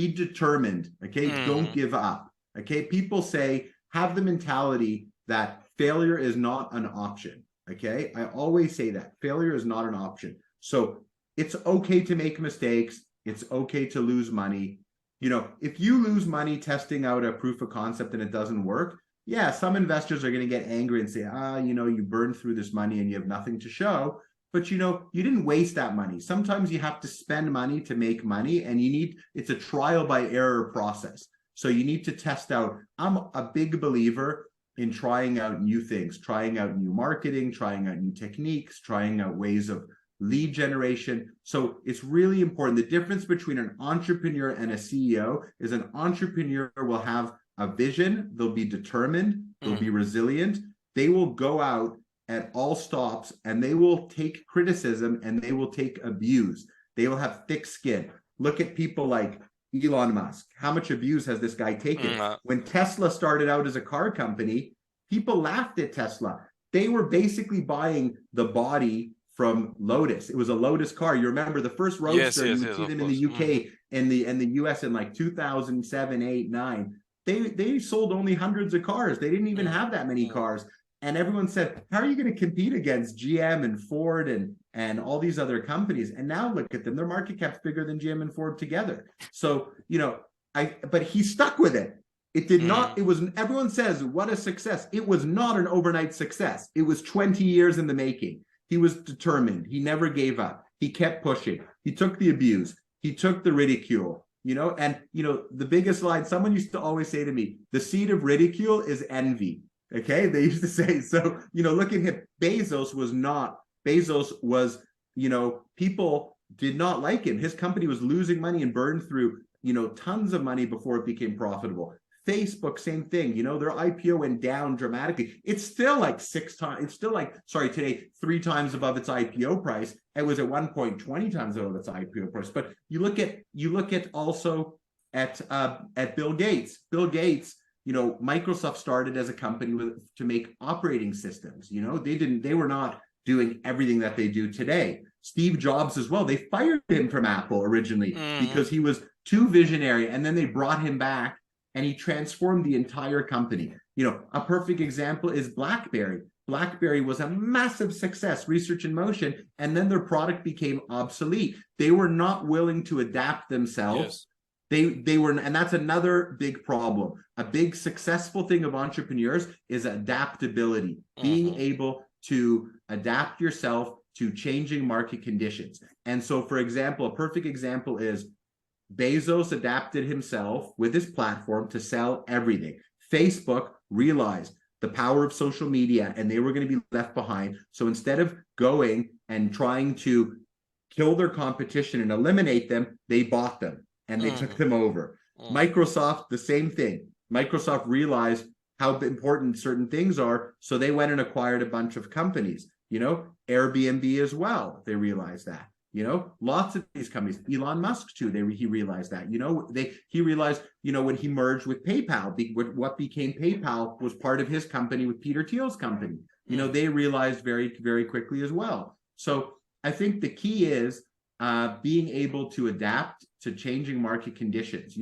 be determined, okay? Don't give up, okay? People say, have the mentality that failure is not an option, okay? I always say that failure is not an option. So it's okay to make mistakes. It's okay to lose money. You know, if you lose money testing out a proof of concept and it doesn't work, yeah, some investors are going to get angry and say, you know, you burned through this money and you have nothing to show. But, you know, you didn't waste that money. Sometimes you have to spend money to make money, and it's a trial by error process. So you need to test out. I'm a big believer in trying out new things, trying out new marketing, trying out new techniques, trying out ways of lead generation. So it's really important. The difference between an entrepreneur and a CEO is an entrepreneur will have a vision, they'll be determined, they'll be resilient, they will go out at all stops, and they will take criticism and they will take abuse. They will have thick skin. Look at people like Elon Musk. How much abuse has this guy taken? When Tesla started out as a car company, people laughed at Tesla. They were basically buying the body from Lotus. It was a Lotus car. You remember the first Roadster, you would see them in the UK and the US in like 2007, 8, 9. They sold only hundreds of cars. They didn't even have that many cars. And everyone said, how are you going to compete against GM and Ford and all these other companies? And now look at them. Their market cap's bigger than GM and Ford together. So, you know, but he stuck with it. It did not, it was, everyone says, what a success. It was not an overnight success. It was 20 years in the making. He was determined. He never gave up. He kept pushing. He took the abuse. He took the ridicule, you know, and, you know, the biggest line, someone used to always say to me, the seed of ridicule is envy. Okay, they used to say, so, you know, look at him. Bezos was, you know, people did not like him. His company was losing money and burned through, you know, tons of money before it became profitable. Facebook, same thing, you know, their IPO went down dramatically. It's still like today, 3 times above its IPO price. It was at one point 20 times above its IPO price. But you look at also at Bill Gates. Bill Gates, you know, Microsoft started as a company to make operating systems. You know, they were not doing everything that they do today. Steve Jobs as well. They fired him from Apple originally because he was too visionary, and then they brought him back and he transformed the entire company. You know, a perfect example is BlackBerry. BlackBerry was a massive success, research in motion, and then their product became obsolete. They were not willing to adapt themselves. Yes. They were, and that's another big problem. A big successful thing of entrepreneurs is adaptability, being able to adapt yourself to changing market conditions. And so, for example, a perfect example is Bezos adapted himself with his platform to sell everything. Facebook realized the power of social media and they were going to be left behind. So instead of going and trying to kill their competition and eliminate them, they bought them. And they took them over. Microsoft, the same thing. Microsoft realized how important certain things are, so they went and acquired a bunch of companies. You know, Airbnb as well. They realized that. You know, lots of these companies. Elon Musk too. He realized that. You know, he realized. You know, when he merged with PayPal, what became PayPal was part of his company with Peter Thiel's company. You know, they realized very, very quickly as well. So I think the key is being able to adapt to changing market conditions.